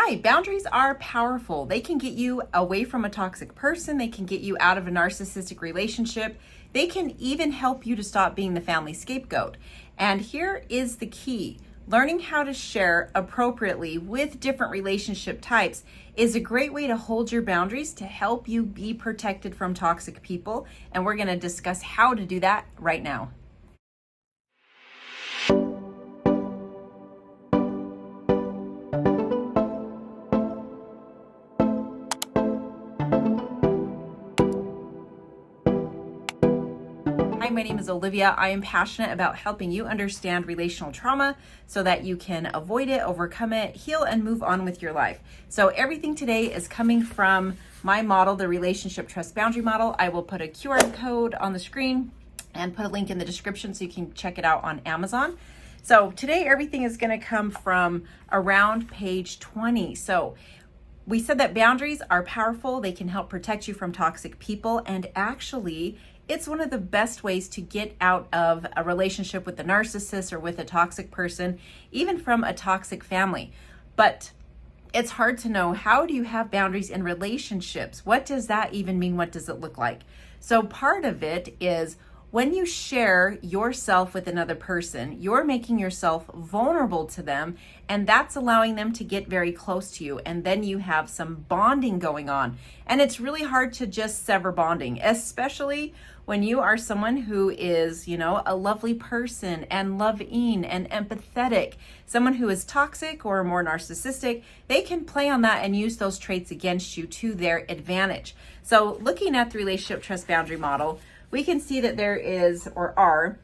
Hi, boundaries are powerful. They can get you away from a toxic person. They can get you out of a narcissistic relationship. They can even help you to stop being the family scapegoat. And here is the key. Learning how to share appropriately with different relationship types is a great way to hold your boundaries to help you be protected from toxic people. And we're going to discuss how to do that right now. Hi, my name is Olivia. I am passionate about helping you understand relational trauma so that you can avoid it, overcome it, heal, and move on with your life. So everything today is coming from my model, the Relationship Trust Boundary Model. I will put a QR code on the screen and put a link in the description so you can check it out on Amazon. So today everything is going to come from around page 20. So we said that boundaries are powerful. They can help protect you from toxic people, and actually it's one of the best ways to get out of a relationship with a narcissist or with a toxic person, even from a toxic family. But it's hard to know, how do you have boundaries in relationships? What does that even mean? What does it look like? So part of it is when you share yourself with another person, you're making yourself vulnerable to them, and that's allowing them to get very close to you. And then you have some bonding going on. And it's really hard to just sever bonding, especially when you are someone who is, a lovely person and loving and empathetic. Someone who is toxic or more narcissistic, they can play on that and use those traits against you to their advantage. So looking at the Relationship Trust Boundary Model, we can see that there is, or are,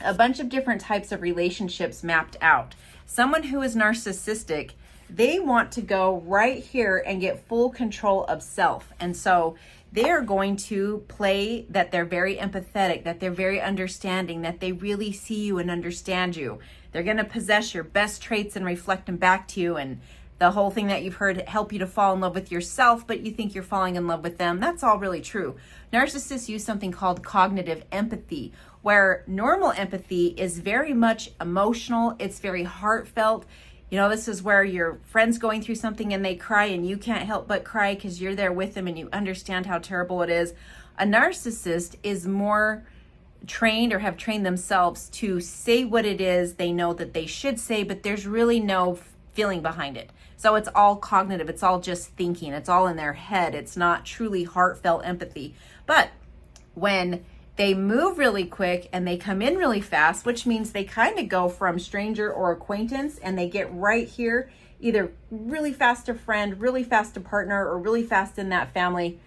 a bunch of different types of relationships mapped out. Someone who is narcissistic, they want to go right here and get full control of self. And so they are going to play that they're very empathetic, that they're very understanding, that they really see you and understand you. They're going to possess your best traits and reflect them back to you. And the whole thing that you've heard, help you to fall in love with yourself, but you think you're falling in love with them. That's all really true. Narcissists use something called cognitive empathy, where normal empathy is very much emotional. It's very heartfelt. This is where your friend's going through something and they cry and you can't help but cry because you're there with them and you understand how terrible it is. A narcissist is more trained, or have trained themselves to say what it is they know that they should say, but there's really no feeling behind it. So it's all cognitive. It's all just thinking. It's all in their head. It's not truly heartfelt empathy. But when they move really quick and they come in really fast, which means they kind of go from stranger or acquaintance and they get right here, either really fast to friend, really fast to partner, or really fast in that family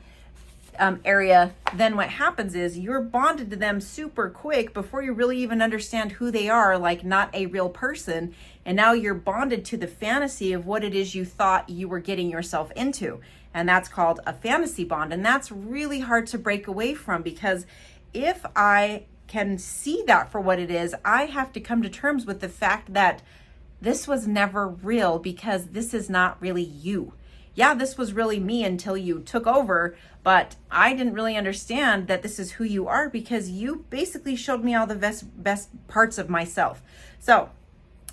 area, then what happens is you're bonded to them super quick before you really even understand who they are, like not a real person. And now you're bonded to the fantasy of what it is you thought you were getting yourself into. And that's called a fantasy bond. And that's really hard to break away from, because if I can see that for what it is, I have to come to terms with the fact that this was never real, because this is not really you. Yeah, this was really me until you took over, but I didn't really understand that this is who you are, because you basically showed me all the best parts of myself. So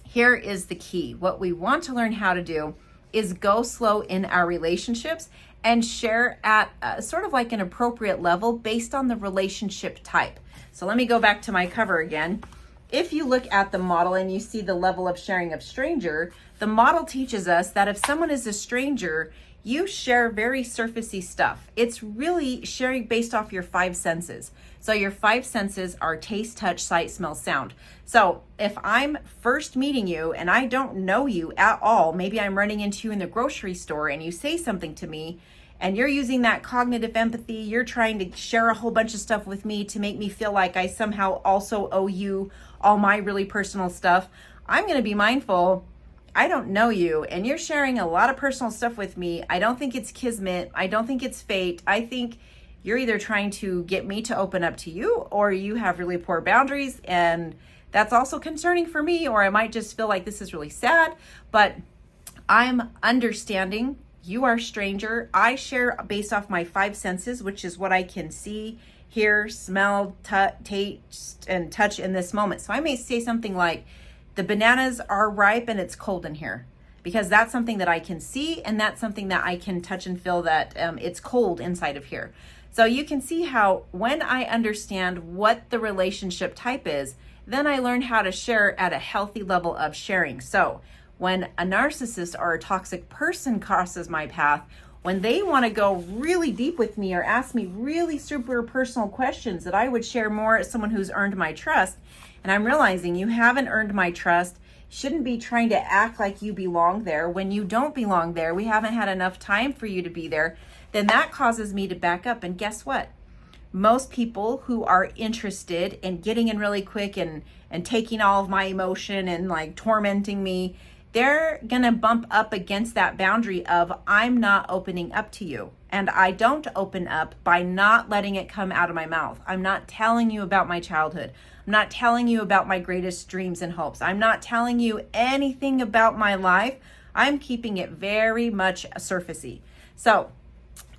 here is the key. What we want to learn how to do is go slow in our relationships and share at sort of like an appropriate level based on the relationship type. So let me go back to my cover again. If you look at the model and you see the level of sharing of stranger, the model teaches us that if someone is a stranger, you share very surfacey stuff. It's really sharing based off your five senses. So your five senses are taste, touch, sight, smell, sound. So if I'm first meeting you and I don't know you at all, maybe I'm running into you in the grocery store and you say something to me, and you're using that cognitive empathy, you're trying to share a whole bunch of stuff with me to make me feel like I somehow also owe you all my really personal stuff. I'm going to be mindful. I don't know you, and you're sharing a lot of personal stuff with me. I don't think it's kismet. I don't think it's fate. I think you're either trying to get me to open up to you, or you have really poor boundaries, and that's also concerning for me, or I might just feel like this is really sad, but I'm understanding. You are a stranger. I share based off my five senses, which is what I can see, hear, smell, taste, and touch in this moment. So I may say something like, the bananas are ripe and it's cold in here. because that's something that I can see, and that's something that I can touch and feel that it's cold inside of here. So you can see how when I understand what the relationship type is, then I learn how to share at a healthy level of sharing. So when a narcissist or a toxic person crosses my path, when they want to go really deep with me or ask me really super personal questions that I would share more as someone who's earned my trust, and I'm realizing you haven't earned my trust, shouldn't be trying to act like you belong there when you don't belong there, we haven't had enough time for you to be there, then that causes me to back up. And guess what? Most people who are interested in getting in really quick and taking all of my emotion and like tormenting me, they're gonna bump up against that boundary of I'm not opening up to you. And I don't open up by not letting it come out of my mouth. I'm not telling you about my childhood. I'm not telling you about my greatest dreams and hopes. I'm not telling you anything about my life. I'm keeping it very much surfacey. So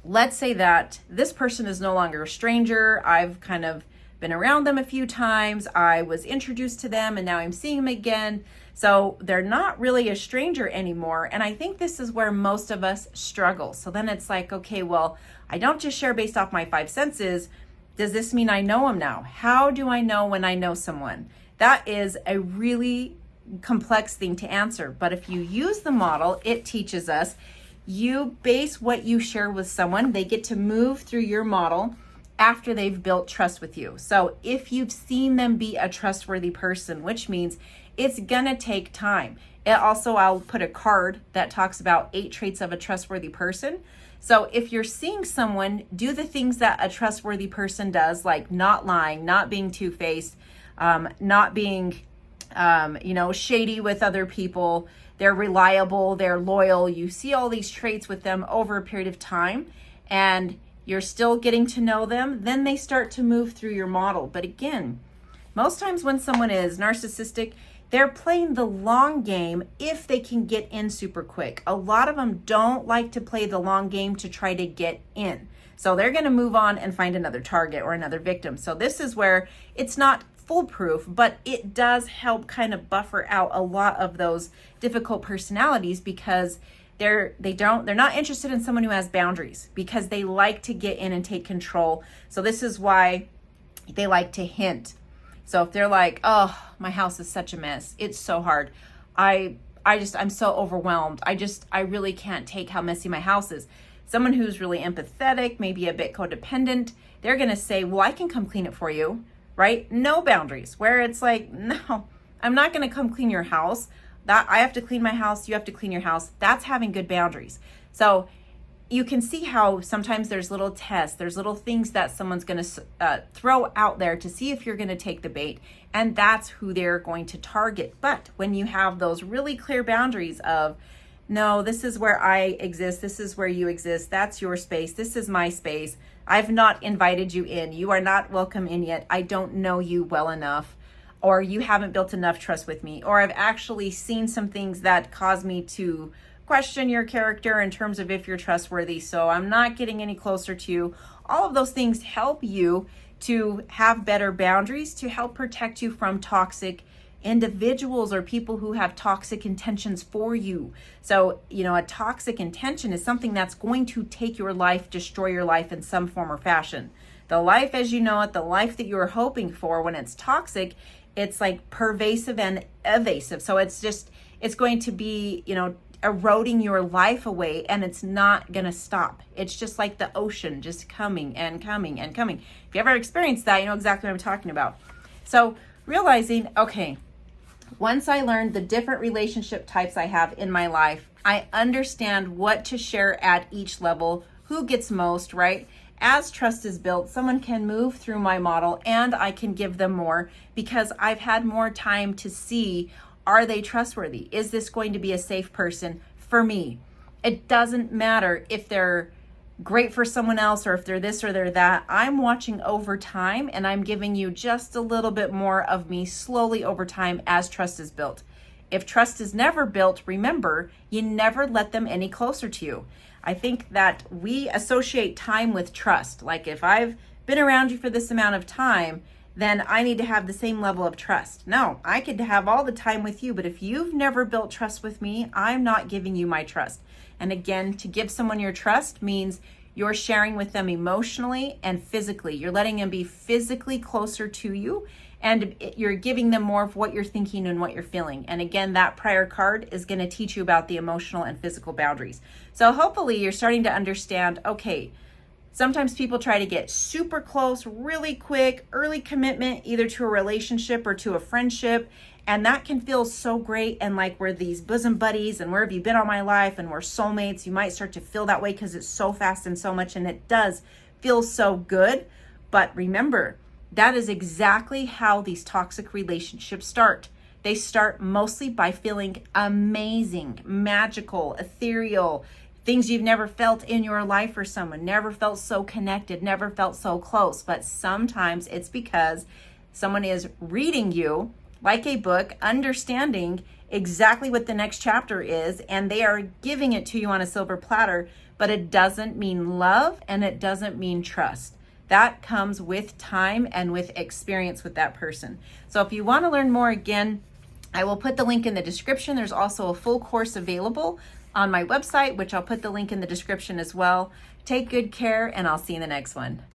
let's say that this person is no longer a stranger. I've kind of been around them a few times. I was introduced to them and now I'm seeing them again. So they're not really a stranger anymore. And I think this is where most of us struggle. So then it's like, okay, well, I don't just share based off my five senses. Does this mean I know them now? How do I know when I know someone? That is a really complex thing to answer. But if you use the model, it teaches us you base what you share with someone. They get to move through your model after they've built trust with you. So if you've seen them be a trustworthy person, which means it's gonna take time. It also, I'll put a card that talks about 8 traits of a trustworthy person. So if you're seeing someone do the things that a trustworthy person does, like not lying, not being two-faced, not being, shady with other people, they're reliable, they're loyal. You see all these traits with them over a period of time and you're still getting to know them, then they start to move through your model. But again, most times when someone is narcissistic, they're playing the long game if they can get in super quick. A lot of them don't like to play the long game to try to get in. So they're going to move on and find another target or another victim. So this is where it's not foolproof, but it does help kind of buffer out a lot of those difficult personalities because they're not interested in someone who has boundaries because they like to get in and take control. So this is why they like to hint. So if they're like, oh, my house is such a mess, it's so hard, I'm so overwhelmed, I really can't take how messy my house is. Someone who's really empathetic, maybe a bit codependent, they're gonna say, well, I can come clean it for you, right? No boundaries. Where it's like, no, I'm not gonna come clean your house. That I have to clean my house, you have to clean your house. That's having good boundaries. So you can see how sometimes there's little tests, there's little things that someone's going to throw out there to see if you're going to take the bait, and that's who they're going to target. But when you have those really clear boundaries of, no, this is where I exist, this is where you exist, that's your space, this is my space, I've not invited you in, you are not welcome in yet, I don't know you well enough, or you haven't built enough trust with me, or I've actually seen some things that cause me to question your character in terms of if you're trustworthy, so I'm not getting any closer to you. All of those things help you to have better boundaries to help protect you from toxic individuals or people who have toxic intentions for you. So, a toxic intention is something that's going to take your life, destroy your life in some form or fashion. The life as you know it, the life that you're hoping for, when it's toxic, it's like pervasive and evasive. So it's going to be, eroding your life away, and it's not gonna stop. It's just like the ocean, just coming and coming and coming. If you ever experienced that, you know exactly what I'm talking about. So realizing, okay, once I learned the different relationship types I have in my life, I understand what to share at each level, who gets most, right? As trust is built, someone can move through my model and I can give them more because I've had more time to see, are they trustworthy? Is this going to be a safe person for me? It doesn't matter if they're great for someone else or if they're this or they're that. I'm watching over time and I'm giving you just a little bit more of me slowly over time as trust is built. If trust is never built, remember, you never let them any closer to you. I think that we associate time with trust. Like if I've been around you for this amount of time, then I need to have the same level of trust. No, I could have all the time with you, but if you've never built trust with me, I'm not giving you my trust. And again, to give someone your trust means you're sharing with them emotionally and physically. You're letting them be physically closer to you, and you're giving them more of what you're thinking and what you're feeling. And again, that prior card is going to teach you about the emotional and physical boundaries. So hopefully you're starting to understand, okay, sometimes people try to get super close, really quick, early commitment, either to a relationship or to a friendship. And that can feel so great. And like we're these bosom buddies and where have you been all my life and we're soulmates. You might start to feel that way because it's so fast and so much. And it does feel so good. But remember, that is exactly how these toxic relationships start. They start mostly by feeling amazing, magical, ethereal, things you've never felt in your life for someone, never felt so connected, never felt so close. But sometimes it's because someone is reading you like a book, understanding exactly what the next chapter is, and they are giving it to you on a silver platter, but it doesn't mean love and it doesn't mean trust. That comes with time and with experience with that person. So if you want to learn more, again, I will put the link in the description. There's also a full course available on my website, which I'll put the link in the description as well. Take good care, and I'll see you in the next one.